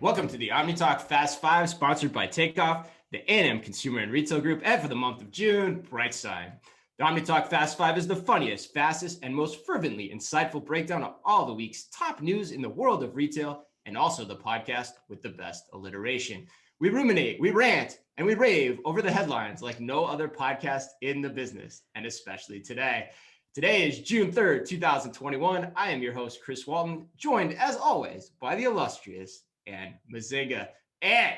Welcome to the Omni Talk Fast Five, sponsored by Takeoff, the A&M Consumer and Retail Group, and for the month of June, Brightside. The Omni Talk Fast Five is the funniest, fastest, and most fervently insightful breakdown of all the week's top news in the world of retail, and also the podcast with the best alliteration. We ruminate, we rant, and we rave over the headlines like no other podcast in the business, and especially today. Today is June 3rd, 2021. I am your host, Chris Walton, joined as always by the illustrious and Mazinga. And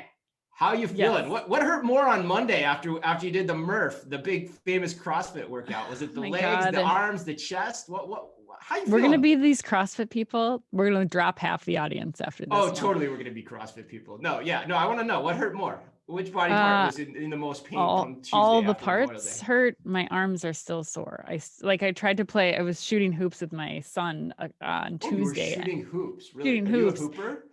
how you feeling? Yes. What hurt more on Monday after you did the Murph, the big famous CrossFit workout? Was it the legs, the arms, the chest? How you feeling? We're going to be these CrossFit people. We're going to drop half the audience after this. Oh, totally. We're going to be CrossFit people. No, I want to know what hurt more. Which body part was in the most pain from Tuesday? All the parts hurt. My arms are still sore. I tried to play. I was shooting hoops with my son on Tuesday. You were shooting hoops. Really? Shooting hoops. You a hooper?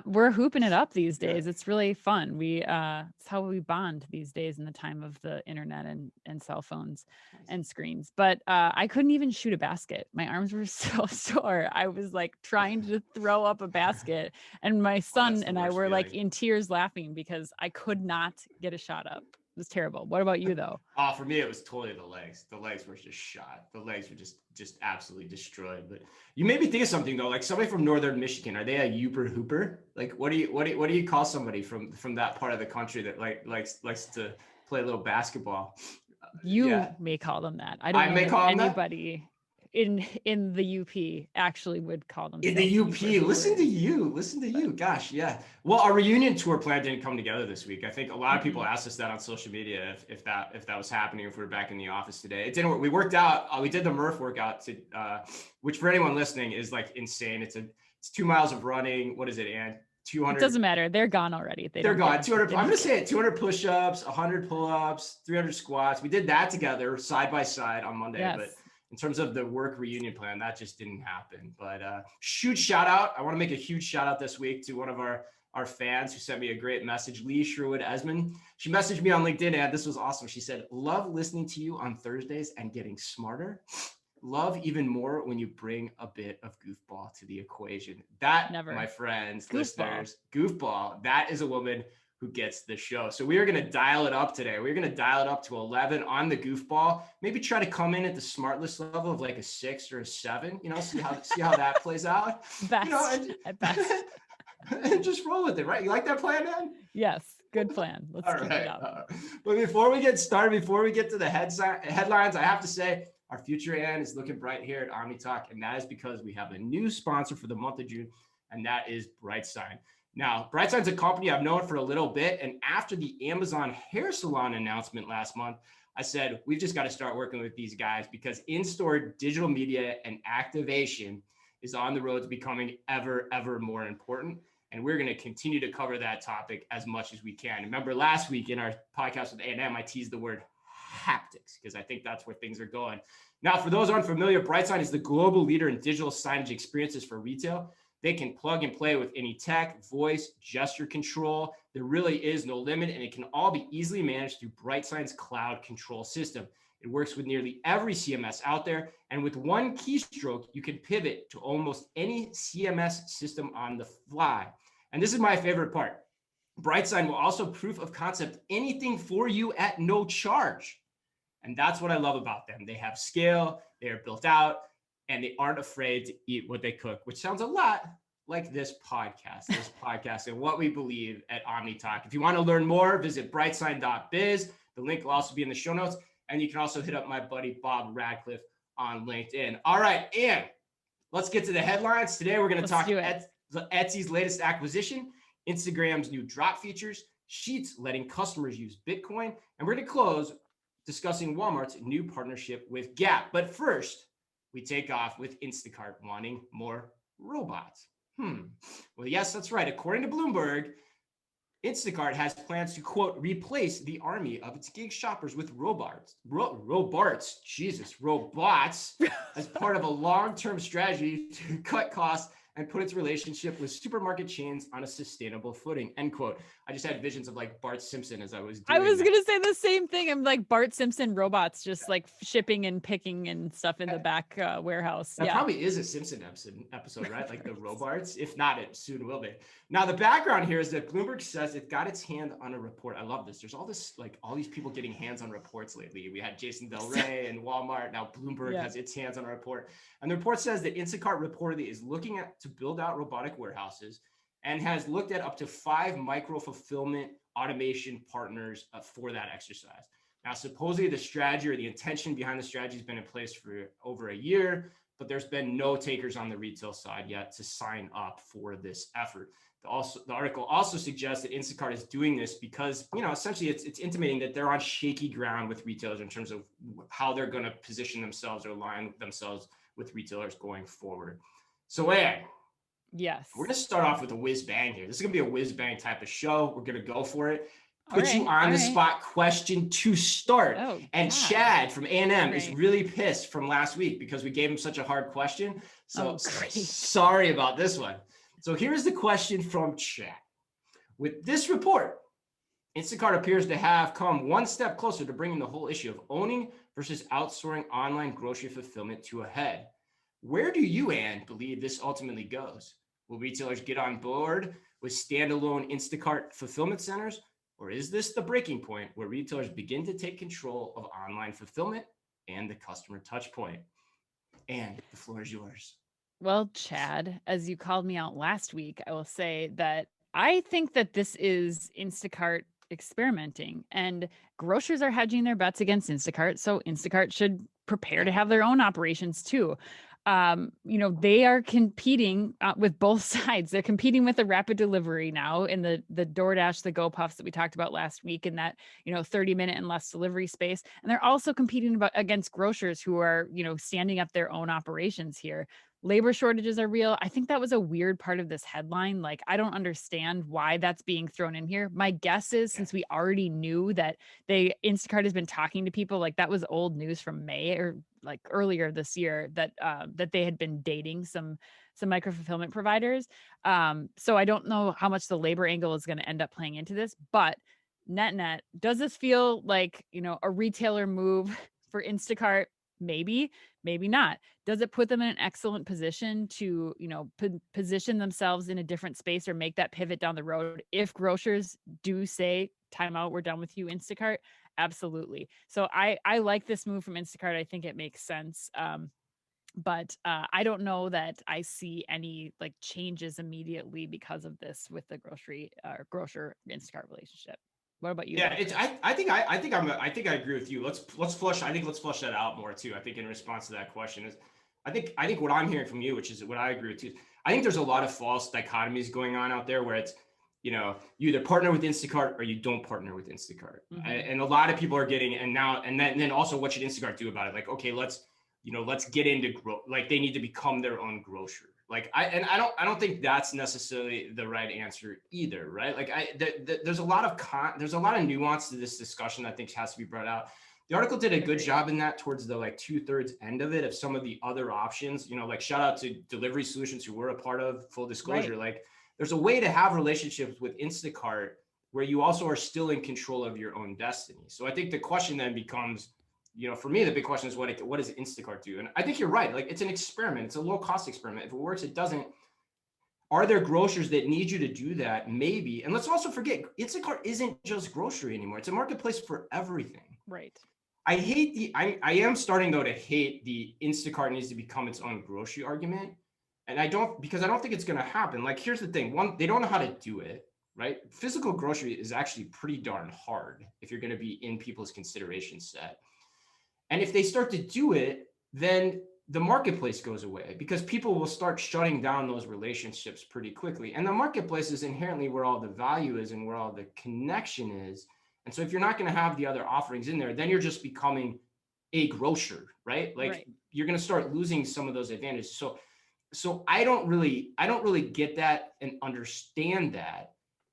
We're hooping it up these days. Yeah. It's really fun. It's how we bond these days in the time of the internet and cell phones and screens. But I couldn't even shoot a basket. My arms were so sore. I was like trying to throw up a basket, and my son and I were like in tears laughing because I could not get a shot up. It was terrible. What about you though? For me, it was totally the legs. The legs were just shot. The legs were just absolutely destroyed. But you made me think of something though. Like somebody from Northern Michigan, are they a Uber Hooper? Like what do you call somebody from that part of the country that likes to play a little basketball? You may call them that. I don't know if anybody in the UP actually would call them in the UP. Listen to you. Gosh, yeah. Well, our reunion tour plan didn't come together this week. I think a lot of people asked us that on social media if that was happening, if we were back in the office today. It didn't work. We worked out. We did the Murph workout which for anyone listening is like insane. It's 2 miles of running. What is it, Ann? 200. It doesn't matter. They're gone already. They're gone. 200. I'm gonna say it. 200 push-ups, 100 pull-ups, 300 squats. We did that together side by side on Monday, yes. But in terms of the work reunion plan, that just didn't happen. But shout out. I want to make a huge shout out this week to one of our fans who sent me a great message, Lee Sherwood-Esmond. She messaged me on LinkedIn, and this was awesome. She said, "Love listening to you on Thursdays and getting smarter. Love even more when you bring a bit of goofball to the equation." That, my friends, listeners, goofball, that is a woman who gets the show. So we are going to dial it up today. We're going to dial it up to 11 on the goofball. Maybe try to come in at the smart list level of like a 6 or a 7, see how that plays out. Best, at best. And just roll with it, right? You like that plan, man? Yes. Good plan. Let's keep it up. But before we get started, before we get to the headlines, I have to say our future Ann is looking bright here at Omni Talk. And that is because we have a new sponsor for the month of June, and that is Brightside. Now, Brightside's a company I've known for a little bit, and after the Amazon hair salon announcement last month, I said, we've just got to start working with these guys because in-store digital media and activation is on the road to becoming ever more important, and we're going to continue to cover that topic as much as we can. Remember last week in our podcast with A&M, I teased the word haptics because I think that's where things are going. Now, for those unfamiliar, Brightside is the global leader in digital signage experiences for retail. They can plug and play with any tech, voice, gesture control. There really is no limit, and it can all be easily managed through Brightside's cloud control system. It works with nearly every CMS out there, and with one keystroke, you can pivot to almost any CMS system on the fly. And this is my favorite part. Brightside will also proof of concept anything for you at no charge. And that's what I love about them. They have scale, they are built out, and they aren't afraid to eat what they cook, which sounds a lot like this podcast and what we believe at Omni Talk. If you want to learn more, visit brightside.biz. The link will also be in the show notes. And you can also hit up my buddy, Bob Radcliffe, on LinkedIn. All right, Ann, let's get to the headlines. Today, we're going to talk Etsy's latest acquisition, Instagram's new drop features, Sheetz letting customers use Bitcoin, and we're going to close discussing Walmart's new partnership with Gap. But first, we take off with Instacart wanting more robots. Well, yes, that's right. According to Bloomberg, Instacart has plans to, quote, replace the army of its gig shoppers with robots as part of a long-term strategy to cut costs and put its relationship with supermarket chains on a sustainable footing, end quote. I just had visions of like Bart Simpson as I was doing I was that. going to say the same thing. I'm like Bart Simpson robots just like shipping and picking and stuff in the back warehouse. That Yeah. probably is a Simpson episode, right? Like the Robarts. If not, it soon will be. Now, the background here is that Bloomberg says it got its hand on a report. I love this. There's all this, like all these people getting hands on reports lately. We had Jason Del Rey and Walmart. Now Bloomberg has its hands on a report. And the report says that Instacart reportedly is looking to build out robotic warehouses and has looked at up to 5 micro fulfillment automation partners for that exercise. Now, supposedly the strategy or the intention behind the strategy has been in place for over a year, but there's been no takers on the retail side yet to sign up for this effort. The article also suggests that Instacart is doing this because, essentially it's intimating that they're on shaky ground with retailers in terms of how they're going to position themselves or align themselves with retailers going forward. So, yes, we're going to start off with a whiz bang here. This is going to be a whiz bang type of show. We're going to go for it. Put you on the spot question to start. And God. Chad from A&M is really pissed from last week because we gave him such a hard question. So sorry about this one. So here's the question from Chad. With this report, Instacart appears to have come one step closer to bringing the whole issue of owning versus outsourcing online grocery fulfillment to a head. Where do you, Ann, believe this ultimately goes? Will retailers get on board with standalone Instacart fulfillment centers? Or is this the breaking point where retailers begin to take control of online fulfillment and the customer touch point? And the floor is yours. Well, Chad, as you called me out last week, I will say that I think that this is Instacart experimenting, and grocers are hedging their bets against Instacart. So Instacart should prepare to have their own operations too. They are competing with both sides. They're competing with the rapid delivery now in the DoorDash, the GoPuffs that we talked about last week in that, 30-minute and less delivery space. And they're also competing against grocers who are, standing up their own operations here. Labor shortages are real. I think that was a weird part of this headline. Like, I don't understand why that's being thrown in here. My guess is since we already knew that Instacart has been talking to people, like that was old news from May or like earlier this year that they had been dating some micro fulfillment providers. So I don't know how much the labor angle is going to end up playing into this, but net, does this feel like, a retailer move for Instacart? Maybe not. Does it put them in an excellent position to, position themselves in a different space or make that pivot down the road? If grocers do say, time out, we're done with you, Instacart. Absolutely. So I like this move from Instacart. I think it makes sense. But I don't know that I see any like changes immediately because of this with the grocer Instacart relationship. What about you? Yeah, I think I agree with you. Let's flush that out more too. I think in response to that question is, I think what I'm hearing from you, which is what I agree with too. I think there's a lot of false dichotomies going on out there where it's, you either partner with Instacart or you don't partner with Instacart. Mm-hmm. And a lot of people are getting, and then also what should Instacart do about it? Like, okay, let's get into like they need to become their own grocer. Like I don't think that's necessarily the right answer either, right? Like there's a lot of nuance to this discussion that I think has to be brought out. The article did a good job in that towards the like 2/3 end of it of some of the other options, like shout out to Delivery Solutions who we're a part of, full disclosure. Right. Like there's a way to have relationships with Instacart where you also are still in control of your own destiny. So I think the question then becomes, for me, the big question is what does Instacart do? And I think you're right. Like it's an experiment. It's a low cost experiment. If it works, it doesn't. Are there grocers that need you to do that? Maybe. And let's also forget, Instacart isn't just grocery anymore. It's a marketplace for everything. Right. I am starting though to hate the Instacart needs to become its own grocery argument. And because I don't think it's going to happen. Like, here's the thing. One, they don't know how to do it, right? Physical grocery is actually pretty darn hard if you're going to be in people's consideration set. And if they start to do it, then the marketplace goes away because people will start shutting down those relationships pretty quickly. And the marketplace is inherently where all the value is and where all the connection is. And so if you're not going to have the other offerings in there, then you're just becoming a grocer, right? Like You're going to start losing some of those advantages. So I don't really get that and understand that.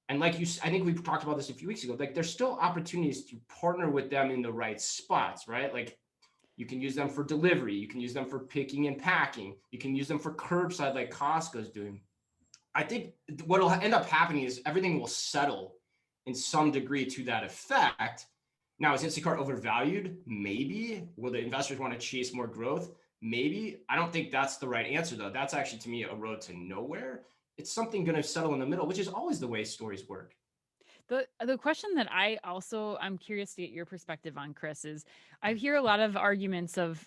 And like I think we've talked about this a few weeks ago, like there's still opportunities to partner with them in the right spots, right? Like, You can use them for delivery. You can use them for picking and packing. You can use them for curbside like Costco's doing. I think what will end up happening is everything will settle in some degree to that effect. Now, is Instacart overvalued? Maybe. Will the investors want to chase more growth? Maybe. I don't think that's the right answer, though. That's actually, to me, a road to nowhere. It's something going to settle in the middle, which is always the way stories work. The question that I'm curious to get your perspective on, Chris, is I hear a lot of arguments of,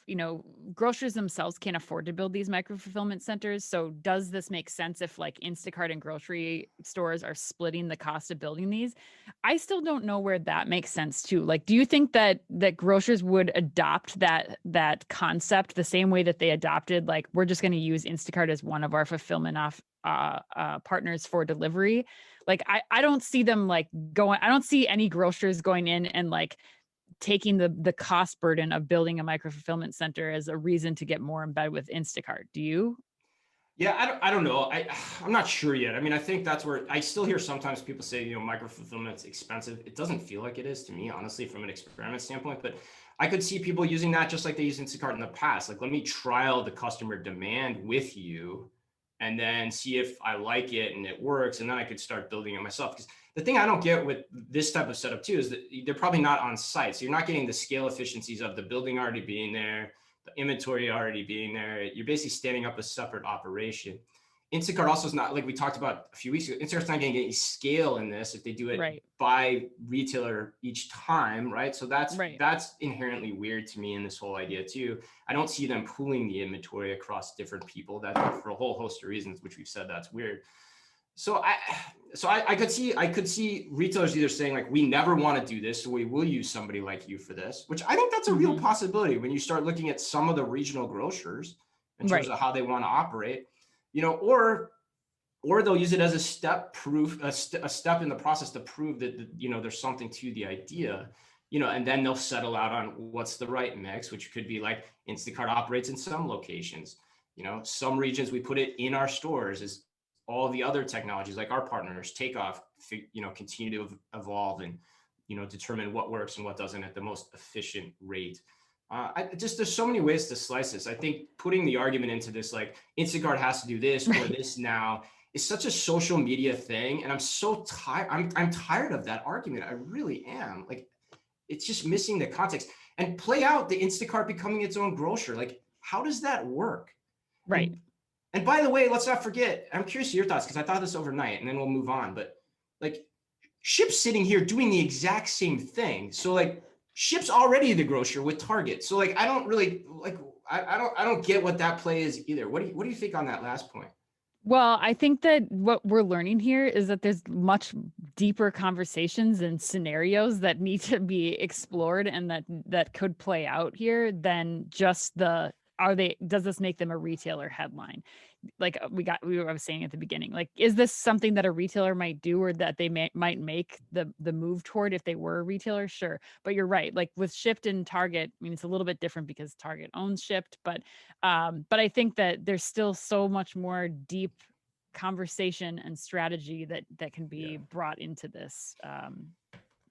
grocers themselves can't afford to build these micro fulfillment centers. So does this make sense if like Instacart and grocery stores are splitting the cost of building these? I still don't know where that makes sense too. Like, do you think that grocers would adopt that concept the same way that they adopted, like, we're just going to use Instacart as one of our fulfillment partners for delivery? Like, I don't see them like going, I don't see any grocers going in and like taking the cost burden of building a micro fulfillment center as a reason to get more in bed with Instacart. Do you? Yeah, I don't know. I'm not sure yet. I mean, I think that's where I still hear sometimes people say, micro fulfillment's expensive. It doesn't feel like it is to me, honestly, from an experiment standpoint, but I could see people using that just like they used Instacart in the past. Like, let me trial the customer demand with you and then see if I like it and it works. And then I could start building it myself. Because the thing I don't get with this type of setup too, is that they're probably not on site. So you're not getting the scale efficiencies of the building already being there, the inventory already being there. You're basically standing up a separate operation. Instacart also is not, like we talked about a few weeks ago, Instacart's not going to get any scale in this if they do it by retailer each time, right? So that's inherently weird to me in this whole idea too. I don't see them pooling the inventory across different people. That for a whole host of reasons, which we've said that's weird. So I could see retailers either saying like, we never want to do this, so we will use somebody like you for this, which I think that's a real possibility when you start looking at some of the regional grocers in terms of how they want to operate. Or they'll use it as a step in the process to prove that, there's something to the idea, and then they'll settle out on what's the right mix, which could be like Instacart operates in some locations, some regions we put it in our stores as all the other technologies like our partners take off, continue to evolve and, determine what works and what doesn't at the most efficient rate. There's so many ways to slice this. I think putting the argument into this, like Instacart has to do this or this now, is such a social media thing. And I'm so tired. I'm tired of that argument. I really am. Like, it's just missing the context. And play out the Instacart becoming its own grocer. Like, how does that work? Right. And by the way, let's not forget, I'm curious to your thoughts because I thought this overnight and then we'll move on. But like, Ship's sitting here doing the exact same thing. So like, Ship's already the grocer with Target. So like, I don't really like, I don't get what that play is either. What do you think on that last point? Well, I think that what we're learning here is that there's much deeper conversations and scenarios that need to be explored and that could play out here than just does this make them a retailer headline? Like I was saying at the beginning, like, is this something that a retailer might do or that they might make the move toward if they were a retailer? Sure. But you're right. Like with Shipt and Target, I mean, it's a little bit different because Target owns Shipt, but I think that there's still so much more deep conversation and strategy that can be brought into this.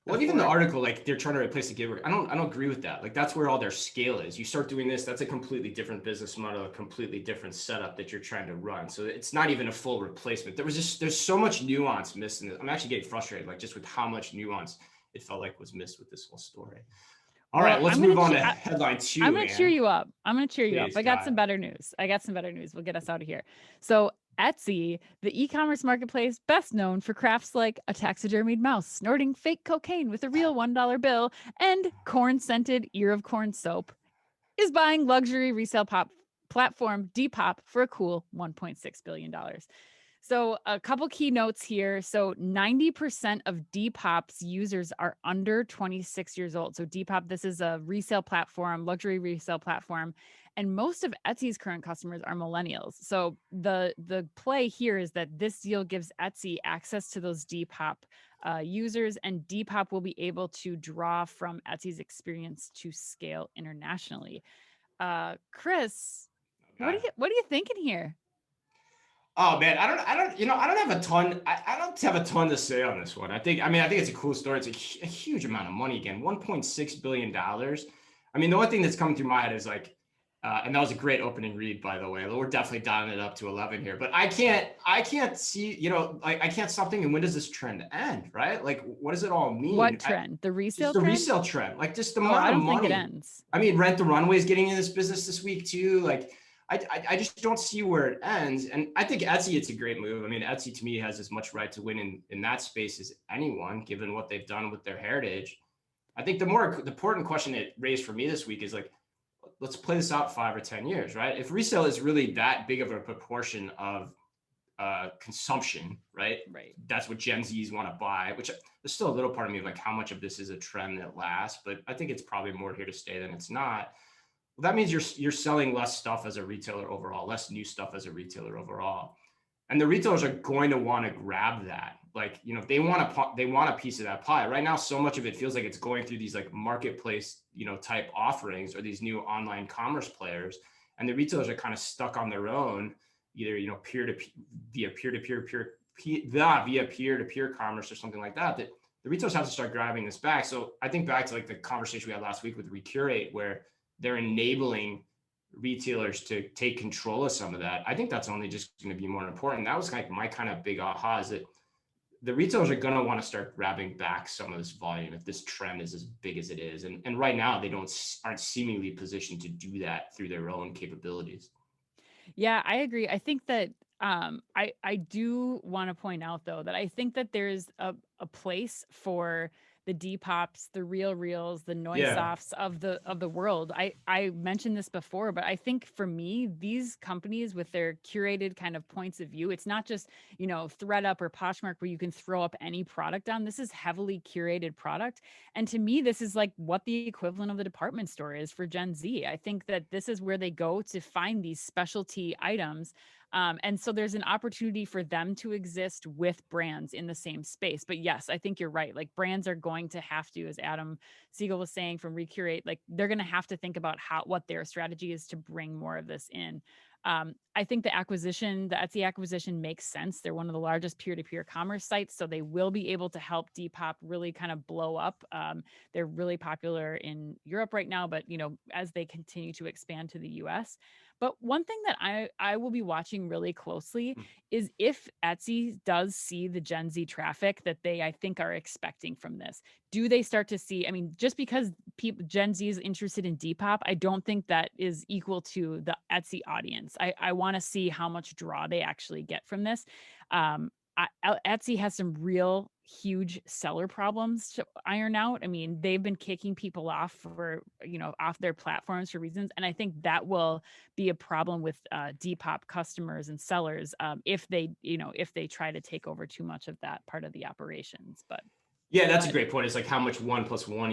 Well, even the article, like they're trying to replace the gig work. I don't agree with that. Like that's where all their scale is. You start doing this, that's a completely different business model, a completely different setup that you're trying to run. So it's not even a full replacement. There's so much nuance missing. I'm actually getting frustrated, like just with how much nuance it felt like was missed with this whole story. All right, let's move on to headline 2. I'm going to cheer you up. I got some better news. We'll get us out of here. So Etsy, the e-commerce marketplace best known for crafts like a taxidermied mouse snorting fake cocaine with a real $1 bill and corn-scented ear of corn soap, is buying luxury resale platform Depop for a cool $1.6 billion. So a couple key notes here. So 90% of Depop's users are under 26 years old. So Depop, this is a resale platform, luxury resale platform. And most of Etsy's current customers are millennials. So the play here is that this deal gives Etsy access to those Depop users, and Depop will be able to draw from Etsy's experience to scale internationally. Chris, what are you thinking here? Oh man, I don't have a ton to say on this one. I think it's a cool story. It's a huge amount of money again, $1.6 billion. I mean, the one thing that's coming through my head is like, and that was a great opening read, by the way. We're definitely dialing it up to 11 here, but I can't see, like I can't stop thinking, when does this trend end, right? Like, what does it all mean? What trend? The resale just the trend? resale trend, like just the Oh, amount I of don't money. think it ends. I mean, Rent the Runway is getting in this business this week too. Like, I just don't see where it ends. And I think Etsy, it's a great move. I mean, Etsy to me has as much right to win in that space as anyone, given what they've done with their heritage. I think the important question it raised for me this week is like, let's play this out 5 or 10 years, right? If resale is really that big of a proportion of consumption, right? Right. That's what Gen Zs want to buy, which there's still a little part of me of like how much of this is a trend that lasts, but I think it's probably more here to stay than it's not. Well, that means you're selling less stuff as a retailer overall, less new stuff as a retailer overall. And the retailers are going to want to grab that. Like, they want a piece of that pie. Right now, so much of it feels like it's going through these like marketplace, type offerings or these new online commerce players. And the retailers are kind of stuck on their own, either, via peer-to-peer commerce or something like that, that the retailers have to start grabbing this back. So I think back to like the conversation we had last week with Recurate, where they're enabling retailers to take control of some of that. I think that's only just going to be more important. That was like my kind of big aha, is that the retailers are going to want to start grabbing back some of this volume if this trend is as big as it is. And right now they aren't seemingly positioned to do that through their own capabilities. Yeah, I agree. I think that I do want to point out though that I think that there's a place for the Depops, the Real Reals, the Noisofts of the world. I mentioned this before, but I think for me, these companies with their curated kind of points of view, it's not just, ThredUp or Poshmark where you can throw up any product on. This is heavily curated product. And to me, this is like what the equivalent of the department store is for Gen Z. I think that this is where they go to find these specialty items. And so there's an opportunity for them to exist with brands in the same space. But yes, I think you're right. Like brands are going to have to, as Adam Siegel was saying from Recurate, like they're going to have to think about what their strategy is to bring more of this in. I think the Etsy acquisition makes sense. They're one of the largest peer-to-peer commerce sites, so they will be able to help Depop really kind of blow up. They're really popular in Europe right now, but as they continue to expand to the US. But one thing that I will be watching really closely is if Etsy does see the Gen Z traffic that they, I think, are expecting from this. Do they start to see, I mean, just because Gen Z is interested in Depop, I don't think that is equal to the Etsy audience. I want to see how much draw they actually get from this. Etsy has some real huge seller problems to iron out. I mean, they've been kicking people off off their platforms for reasons. And I think that will be a problem with Depop customers and sellers if they try to take over too much of that part of the operations. But yeah, that's a great point. It's like how much 1 + 1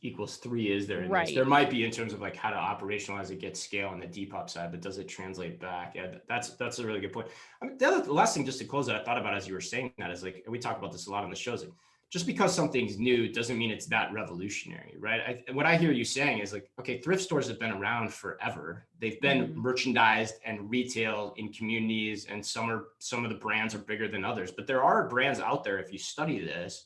equals 3 is there in right. this? There might be in terms of like how to operationalize it, get scale on the Depop side, but does it translate back? Yeah, that's a really good point. I mean, the last thing just to close that I thought about as you were saying that is like, we talk about this a lot on the shows, like just because something's new doesn't mean it's that revolutionary, right? What I hear you saying is like, okay, thrift stores have been around forever. They've been merchandised and retailed in communities, and some of the brands are bigger than others, but there are brands out there if you study this.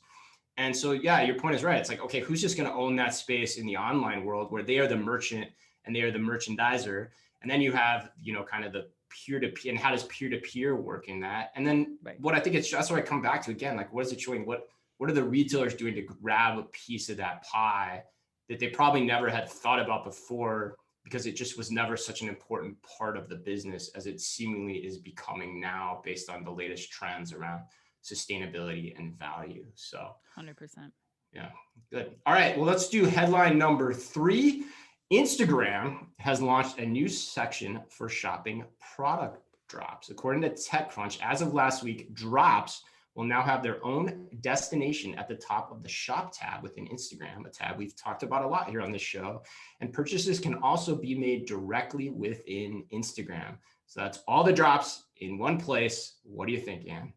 And so, yeah, your point is right. It's like, okay, who's just going to own that space in the online world where they are the merchant and they are the merchandiser? And then you have, kind of the peer-to-peer, and how does peer-to-peer work in that? And then what I think that's what I come back to again, like, what is it showing? What are the retailers doing to grab a piece of that pie that they probably never had thought about before, because it just was never such an important part of the business as it seemingly is becoming now based on the latest trends around sustainability and value. So 100%. Yeah, good. All right, well, let's do headline number 3. Instagram has launched a new section for shopping product drops. According to TechCrunch, as of last week, drops will now have their own destination at the top of the shop tab within Instagram, a tab we've talked about a lot here on this show. And purchases can also be made directly within Instagram. So that's all the drops in one place. What do you think, Ann?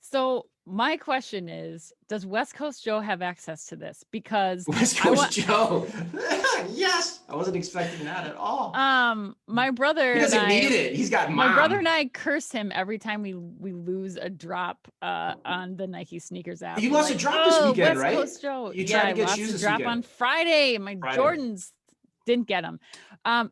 So my question is, does West Coast Joe have access to this? Because West Coast Joe, yes, I wasn't expecting that at all. My brother, he doesn't need it. He's got mom. My brother and I curse him every time we lose a drop on the Nike sneakers app. You lost a drop this weekend, West right? Coast Joe. You tried to get I shoes lost a this drop weekend. on Friday. My Jordans didn't get them.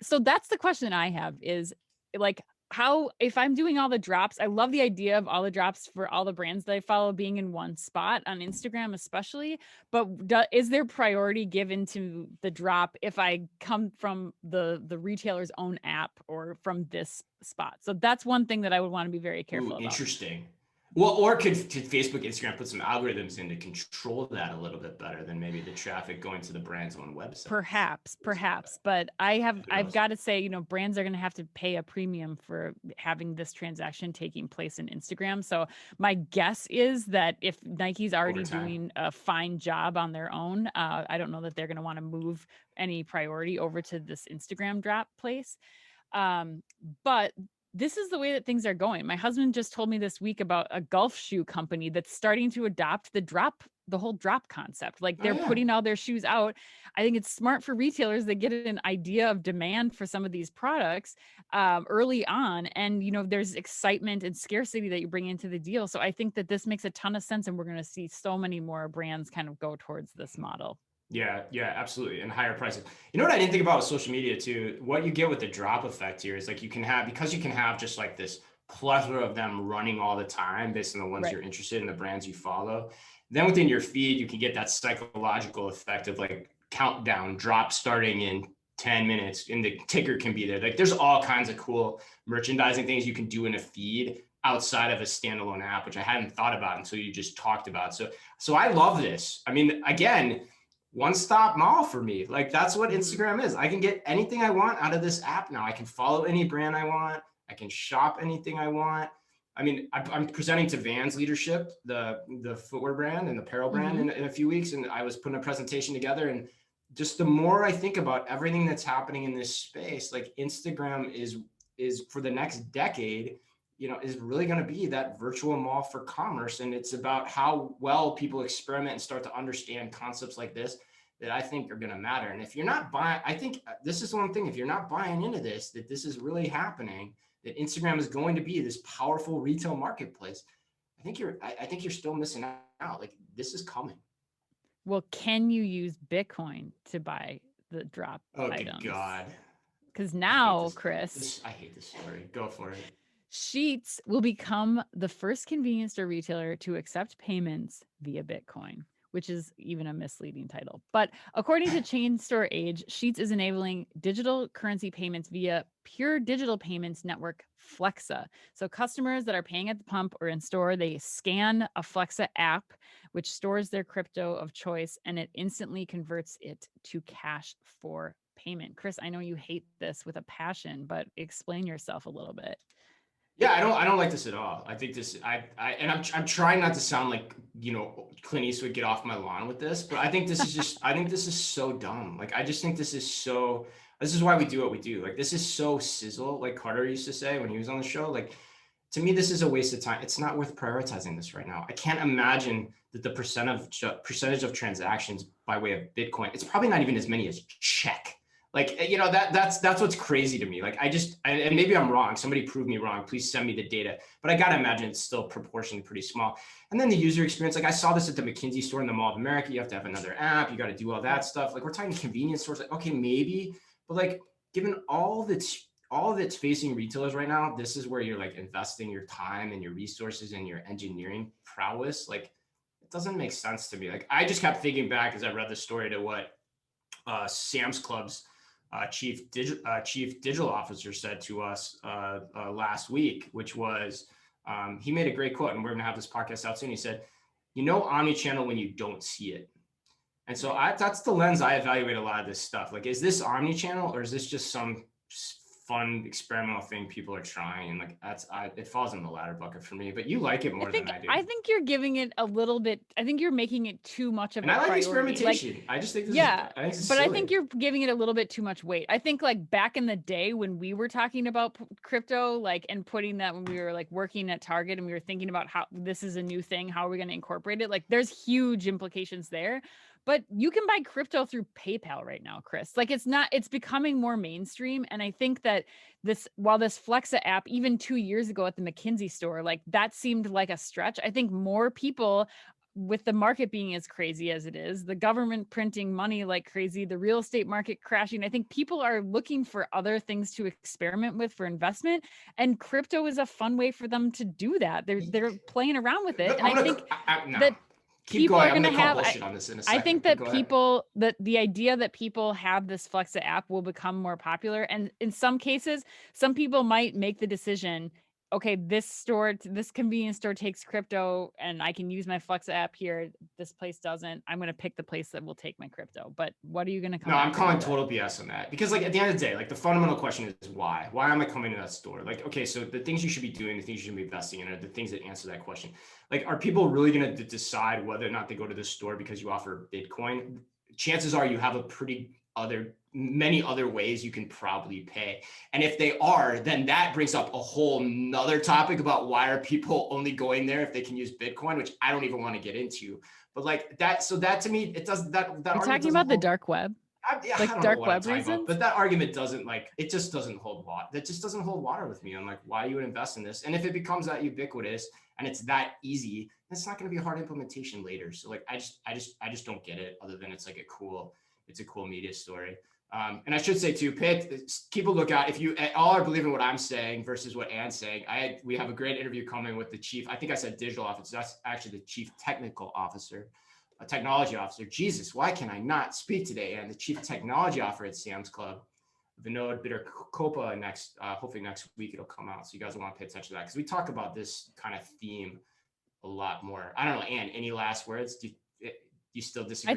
So that's the question I have is like, how, if I'm doing all the drops, I love the idea of all the drops for all the brands that I follow being in one spot on Instagram, especially, but is there priority given to the drop if I come from the retailer's own app or from this spot? So that's one thing that I would want to be very careful about. Interesting. Well, or could Facebook, Instagram put some algorithms in to control that a little bit better than maybe the traffic going to the brand's own website? Perhaps. But I've got to say, brands are going to have to pay a premium for having this transaction taking place in Instagram. So my guess is that if Nike's already doing a fine job on their own, I don't know that they're going to want to move any priority over to this Instagram drop place. But this is the way that things are going. My husband just told me this week about a golf shoe company that's starting to adopt the whole drop concept. Like they're putting all their shoes out. I think it's smart for retailers that get an idea of demand for some of these products early on. And, there's excitement and scarcity that you bring into the deal. So I think that this makes a ton of sense. And we're going to see so many more brands kind of go towards this model. Yeah, absolutely. And higher prices. You know what I didn't think about with social media too? What you get with the drop effect here is like you can have just like this plethora of them running all the time based on the ones you're interested in, the brands you follow. Then within your feed, you can get that psychological effect of like countdown drop starting in 10 minutes and the ticker can be there. Like there's all kinds of cool merchandising things you can do in a feed outside of a standalone app, which I hadn't thought about until you just talked about. So I love this. I mean, again, one-stop mall for me. Like that's what Instagram is. I can get anything I want out of this app now. I can follow any brand I want. I can shop anything I want. I mean, I'm presenting to Vans Leadership, the footwear brand and apparel brand in a few weeks. And I was putting a presentation together, and just the more I think about everything that's happening in this space, like Instagram is for the next decade, is really going to be that virtual mall for commerce. And it's about how well people experiment and start to understand concepts like this that I think are going to matter. And if you're not buying, I think this is one thing, if you're not buying into this, that this is really happening, that Instagram is going to be this powerful retail marketplace, I think you're still missing out. Like this is coming. Well, can you use Bitcoin to buy the drop items? Oh God. Because now, Chris, I hate this story. Go for it. Sheetz will become the first convenience store retailer to accept payments via Bitcoin, which is even a misleading title. But according to Chain Store Age, Sheetz is enabling digital currency payments via pure digital payments network Flexa. So customers that are paying at the pump or in store, they scan a Flexa app, which stores their crypto of choice, and it instantly converts it to cash for payment. Chris, I know you hate this with a passion, but explain yourself a little bit. Yeah, I don't like this at all. I think this, I'm trying not to sound like, Clint Eastwood, get off my lawn with this, but I think this is just, I think this is so dumb. Like, I just think this is why we do what we do. Like, this is so sizzle, like Carter used to say when he was on the show. Like, to me, this is a waste of time. It's not worth prioritizing this right now. I can't imagine that the percentage of transactions by way of Bitcoin, it's probably not even as many as check. Like, that's what's crazy to me. Like, and maybe I'm wrong. Somebody prove me wrong. Please send me the data. But I got to imagine it's still proportionally pretty small. And then the user experience, like I saw this at the McKinsey store in the Mall of America. You have to have another app. You got to do all that stuff. Like, we're talking convenience stores. Like, okay, maybe. But like, given all that's facing retailers right now, this is where you're like investing your time and your resources and your engineering prowess. Like, it doesn't make sense to me. Like, I just kept thinking back as I read the story to what Sam's Club's chief digital officer said to us last week, which was he made a great quote, and we're going to have this podcast out soon. He said, omni-channel when you don't see it. And so that's the lens I evaluate a lot of this stuff. Like, is this omni-channel or is this just some fun experimental thing people are trying? And like, it falls in the latter bucket for me, but you like it more than I do. I think you're giving it a little bit. I think you're making it too much of a priority. I like experimentation. Like, I just think I think you're giving it a little bit too much weight. I think like back in the day when we were talking about crypto, like, and putting that when we were like working at Target and we were thinking about how this is a new thing, how are we going to incorporate it? Like, there's huge implications there. But you can buy crypto through PayPal right now, Chris. Like, it's becoming more mainstream. And I think that while this Flexa app, even 2 years ago at the McKinsey store, like that seemed like a stretch. I think more people with the market being as crazy as it is, the government printing money like crazy, the real estate market crashing, I think people are looking for other things to experiment with for investment. And crypto is a fun way for them to do that. They're playing around with it. And I think that keep people going. are I'm going to gonna call have, bullshit on this in a second. I think that people, that the idea that people have this Flexa app will become more popular. And in some cases, some people might make the decision, okay, this convenience store takes crypto and I can use my Flexa app here. This place doesn't. I'm going to pick the place that will take my crypto. But what are you going to come? No, I'm calling total BS on that, because like at the end of the day, like the fundamental question is why? Why am I coming to that store? Like, okay, so the things you should be doing, the things you should be investing in are the things that answer that question. Like, are people really going to decide whether or not they go to the store because you offer Bitcoin? Chances are you have many other ways you can probably pay. And if they are, then that brings up a whole nother topic about why are people only going there if they can use Bitcoin, which I don't even want to get into. But like that, so that to me, it does that. You're talking about the dark web. I don't know what I'm talking about, but that argument doesn't it just doesn't hold water. That just doesn't hold water with me. I'm like, why you would invest in this? And if it becomes that ubiquitous and it's that easy, it's not going to be a hard implementation later. So like, I just don't get it, other than it's a cool media story. And I should say too, keep a lookout. If you all are believing what I'm saying versus what Ann's saying, we have a great interview coming with the chief. I think I said digital officer. That's actually the chief technical officer, a technology officer. Jesus, why can I not speak today? And the chief technology officer at Sam's Club, Vinod Bitterkopa, hopefully next week it'll come out. So you guys will want to pay attention to that, because we talk about this kind of theme a lot more. I don't know, Ann, any last words? Do you still disagree? I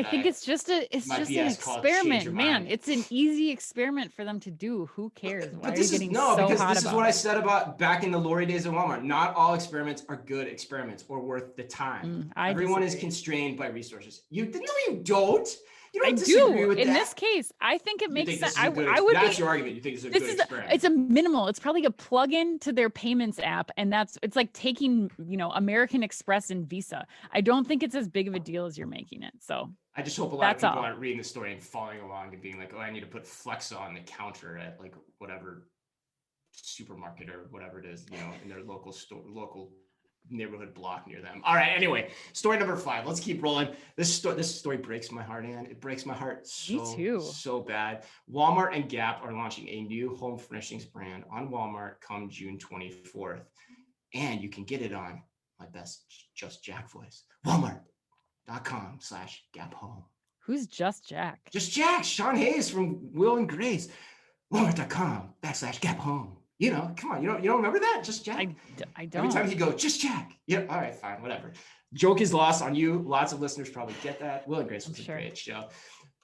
think it's just an experiment, man. It's an easy experiment for them to do. Who cares? Why are you getting so hot about it? Because this is what I said about back in the Lori days at Walmart. Not all experiments are good experiments or worth the time. Everyone is constrained by resources. You don't. You don't disagree with that. In this case, I think it makes sense. That's your argument. You think it's a good experiment. It's a minimal. It's probably a plug-in to their payments app, and it's like taking, American Express and Visa. I don't think it's as big of a deal as you're making it. So I just hope a lot of people aren't reading the story and following along and being like, oh, I need to put Flexa on the counter at like whatever supermarket or whatever it is, in their local neighborhood block near them. All right. Anyway, story number 5. Let's keep rolling. This story breaks my heart, Ann. It breaks my heart so bad. Walmart and Gap are launching a new home furnishings brand on Walmart come June 24th. And you can get it on my best Just Jack voice, Walmart.com/Gap Home. Who's Just Jack? Just Jack. Sean Hayes from Will and Grace. Walmart.com/Gap Home. Come on, you don't remember that? Just Jack? I don't. Every time he'd go, just Jack. Yeah, all right, fine, whatever. Joke is lost on you. Lots of listeners probably get that. Will and Grace was a great show.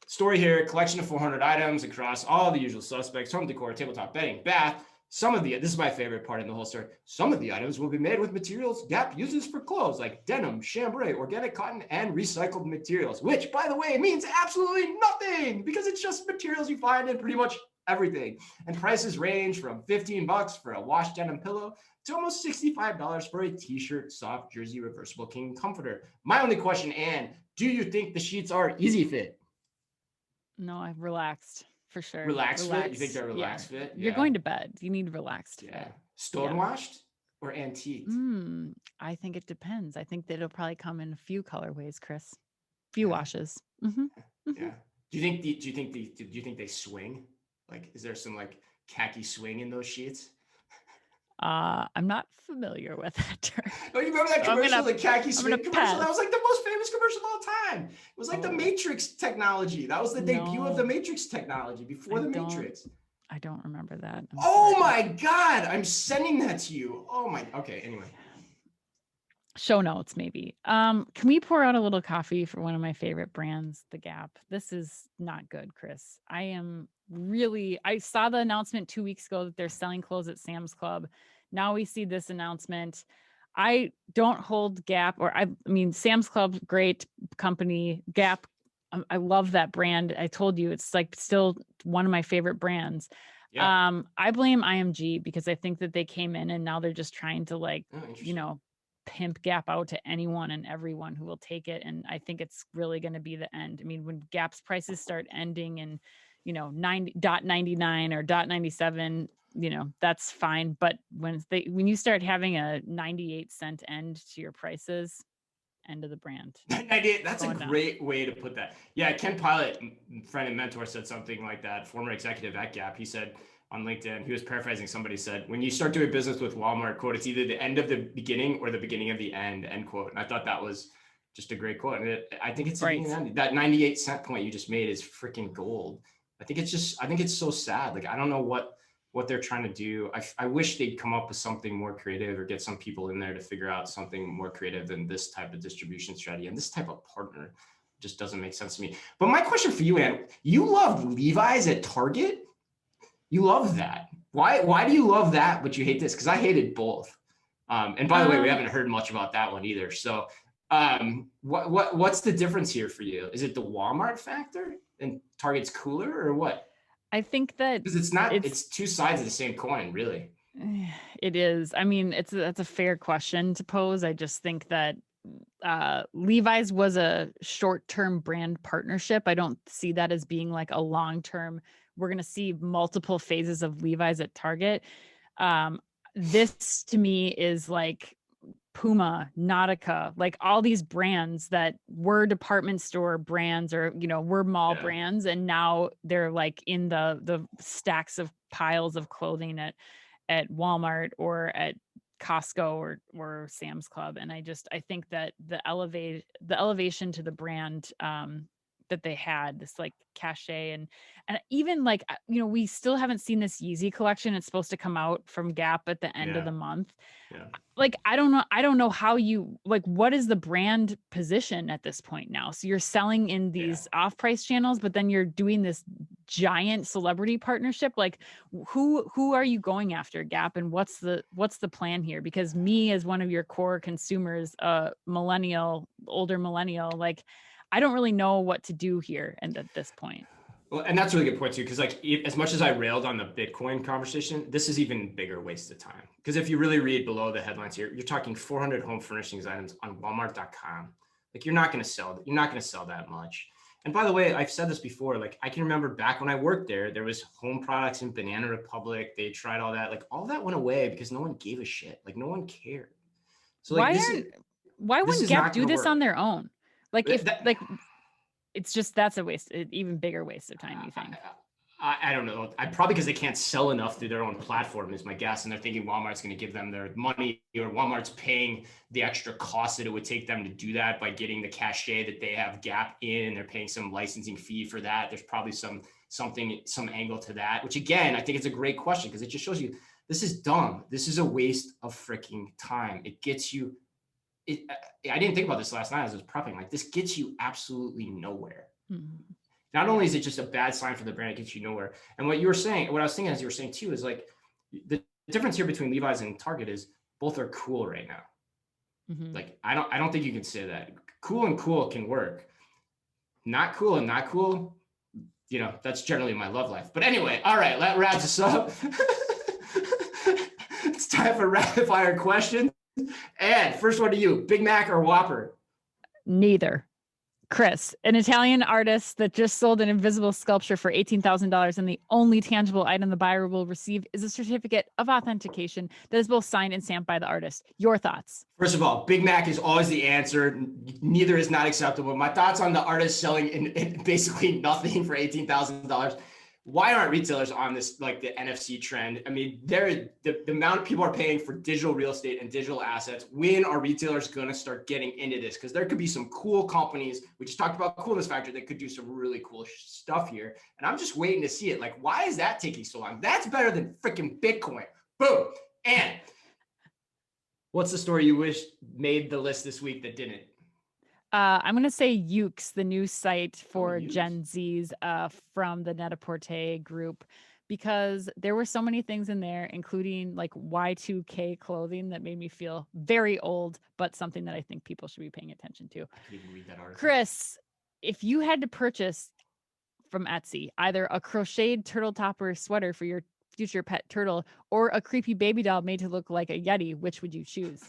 Story here, collection of 400 items across all the usual suspects, home decor, tabletop, bedding, bath. This is my favorite part in the whole story. Some of the items will be made with materials Gap uses for clothes, like denim, chambray, organic cotton, and recycled materials, which, by the way, means absolutely nothing, because it's just materials you find in pretty much everything. And prices range from $15 for a wash denim pillow to almost $65 for a t-shirt, soft jersey, reversible king comforter. My only question, Ann, do you think the sheets are easy fit? No, I've relaxed for sure. Relaxed fit? You think they're relaxed fit? Yeah. You're going to bed. You need relaxed fit. Stonewashed or antique? I think it depends. I think that it'll probably come in a few colorways, Chris. Few washes. Mm-hmm. Yeah. Do you think they swing? Like, is there some khaki swing in those sheets? I'm not familiar with that term. Oh, you remember that commercial, the khaki swing commercial? That was the most famous commercial of all time. It was the Matrix technology. That was the debut of the Matrix technology before the Matrix. I don't remember that. My God. I'm sending that to you. Okay. Anyway. Show notes, maybe. Can we pour out a little coffee for one of my favorite brands, The Gap? This is not good, Chris. I saw the announcement 2 weeks ago that they're selling clothes at Sam's Club. Now we see this announcement. I don't hold Gap, Sam's Club, great company. Gap, I love that brand. I told you it's still one of my favorite brands. Yeah. I blame IMG because I think that they came in and now they're just trying to pimp Gap out to anyone and everyone who will take it. And I think it's really going to be the end. When Gap's prices start ending and, $9.99 or $0.97, that's fine. But when you start having a 98 cent end to your prices, end of the brand. 98, that's a Going down. great way to put that. Yeah, Ken Pilot, friend and mentor, said something like that. Former executive at Gap. He said on LinkedIn, he was paraphrasing, somebody said, when you start doing business with Walmart, quote, it's either the end of the beginning or the beginning of the end quote. And I thought that was just a great quote. And I think it's Right. that 98-cent point you just made is freaking gold. I think it's so sad. Like, I don't know what they're trying to do. I wish they'd come up with something more creative or get some people in there to figure out something more creative than this type of distribution strategy. And this type of partner just doesn't make sense to me. But my question for you, Ann, you loved Levi's at Target. You love that. Why do you love that, but you hate this? Because I hated both. And by the way, we haven't heard much about that one either. So what's the difference here for you? Is it the Walmart factor and Target's cooler, or what? I think that because it's two sides of the same coin, really. It is. I mean, that's a fair question to pose. I just think that Levi's was a short-term brand partnership. I don't see that as being like a long-term, we're going to see multiple phases of Levi's at Target. This to me is like Puma, Nautica, like all these brands that were department store brands or, were mall brands. And now they're like in the stacks of piles of clothing at Walmart or at Costco or Sam's Club. And I think that the elevation to the brand, that they had, this like cachet and even like, we still haven't seen this Yeezy collection. It's supposed to come out from Gap at the end of the month. Yeah. Like, I don't know how you, like, what is the brand position at this point now? So you're selling in these off-price channels, but then you're doing this giant celebrity partnership. Like, who are you going after, Gap? And what's the plan here? Because me, as one of your core consumers, older millennial, like, I don't really know what to do here and at this point. Well, and that's a really good point too, because like as much as I railed on the Bitcoin conversation, this is even bigger waste of time. Because if you really read below the headlines here, you're talking 400 home furnishings items on Walmart.com. Like, you're not going to sell that much. And by the way, I've said this before. Like, I can remember back when I worked there was home products in Banana Republic. They tried all that. Like, all that went away because no one gave a shit. Like, no one cared. So like, why wouldn't Gap do this on their own? Like, it's just, that's a waste, even bigger waste of time, you think? I don't know. Probably because they can't sell enough through their own platform is my guess. And they're thinking Walmart's going to give them their money, or Walmart's paying the extra cost that it would take them to do that by getting the cachet that they have Gap in. They're paying some licensing fee for that. There's probably some angle to that, which again, I think it's a great question because it just shows you this is dumb. This is a waste of freaking time. It gets you. I didn't think about this last night as I was prepping. Like, this gets you absolutely nowhere. Mm-hmm. Not only is it just a bad sign for the brand, it gets you nowhere. And what I was thinking as you were saying too, is like the difference here between Levi's and Target is both are cool right now. Mm-hmm. Like, I don't think you can say that. Cool and cool can work. Not cool and not cool, that's generally my love life. But anyway, all right, that wraps us up. It's time for rapid fire questions. And first one to you, Big Mac or Whopper? Neither. Chris, an Italian artist that just sold an invisible sculpture for $18,000, and the only tangible item the buyer will receive is a certificate of authentication that is both signed and stamped by the artist. Your thoughts? First of all, Big Mac is always the answer. Neither is not acceptable. My thoughts on the artist selling in basically nothing for $18,000. Why aren't retailers on this, like the NFC trend? I mean, the amount of people are paying for digital real estate and digital assets. When are retailers going to start getting into this? Because there could be some cool companies. We just talked about Coolness Factor that could do some really cool stuff here. And I'm just waiting to see it. Like, why is that taking so long? That's better than freaking Bitcoin. Boom. And what's the story you wish made the list this week that didn't? I'm going to say Ukes, the new site for Gen Zs from the Net-a-Porter group, because there were so many things in there, including like Y2K clothing that made me feel very old, but something that I think people should be paying attention to. I can even read that article. Chris, if you had to purchase from Etsy either a crocheted turtle topper sweater for your future pet turtle or a creepy baby doll made to look like a Yeti, which would you choose?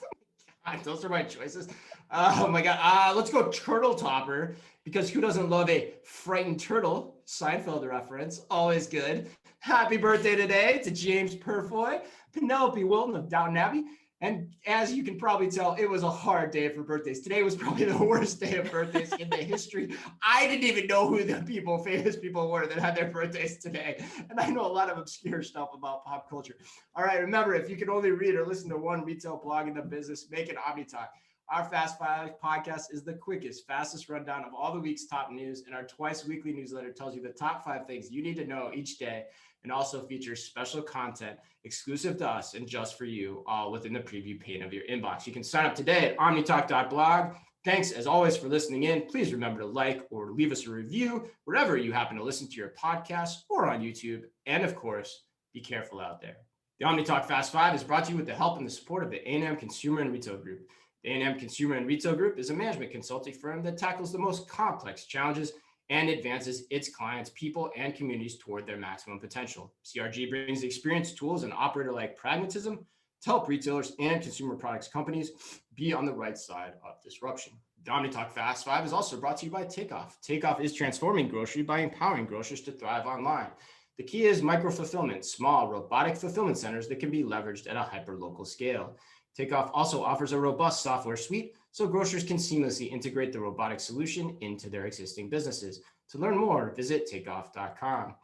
Those are my choices. Oh my God. Let's go turtle topper, because who doesn't love a frightened turtle? Seinfeld reference. Always good. Happy birthday today to James Purfoy, Penelope Wilton of Downton Abbey, And as you can probably tell, it was a hard day for birthdays. Today was probably the worst day of birthdays in the history. I didn't even know who the famous people were that had their birthdays today. And I know a lot of obscure stuff about pop culture. All right, remember, if you can only read or listen to one retail blog in the business, make it Omni Talk. Our Fast Five podcast is the quickest, fastest rundown of all the week's top news, and our twice weekly newsletter tells you the top 5 things you need to know each day, and also features special content exclusive to us and just for you, all within the preview pane of your inbox. You can sign up today at omnitalk.blog. Thanks, as always, for listening in. Please remember to like or leave us a review wherever you happen to listen to your podcast or on YouTube. And of course, be careful out there. The Omni Talk Fast Five is brought to you with the help and the support of the A&M Consumer and Retail Group. The A&M Consumer and Retail Group is a management consulting firm that tackles the most complex challenges and advances its clients, people, and communities toward their maximum potential. CRG brings the experience, tools, and operator-like pragmatism to help retailers and consumer products companies be on the right side of disruption. The Omni Talk Fast Five is also brought to you by Takeoff. Takeoff is transforming grocery by empowering grocers to thrive online. The key is micro-fulfillment, small robotic fulfillment centers that can be leveraged at a hyper-local scale. Takeoff also offers a robust software suite so grocers can seamlessly integrate the robotic solution into their existing businesses. To learn more, visit takeoff.com.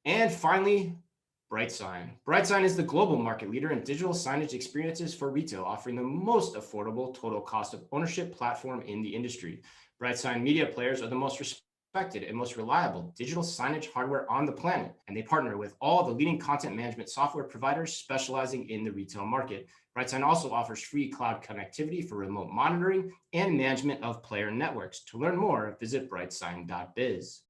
And finally, BrightSign. BrightSign is the global market leader in digital signage experiences for retail, offering the most affordable total cost of ownership platform in the industry. BrightSign media players are the most respected and most reliable digital signage hardware on the planet, and they partner with all the leading content management software providers specializing in the retail market. BrightSign also offers free cloud connectivity for remote monitoring and management of player networks. To learn more, visit brightsign.biz.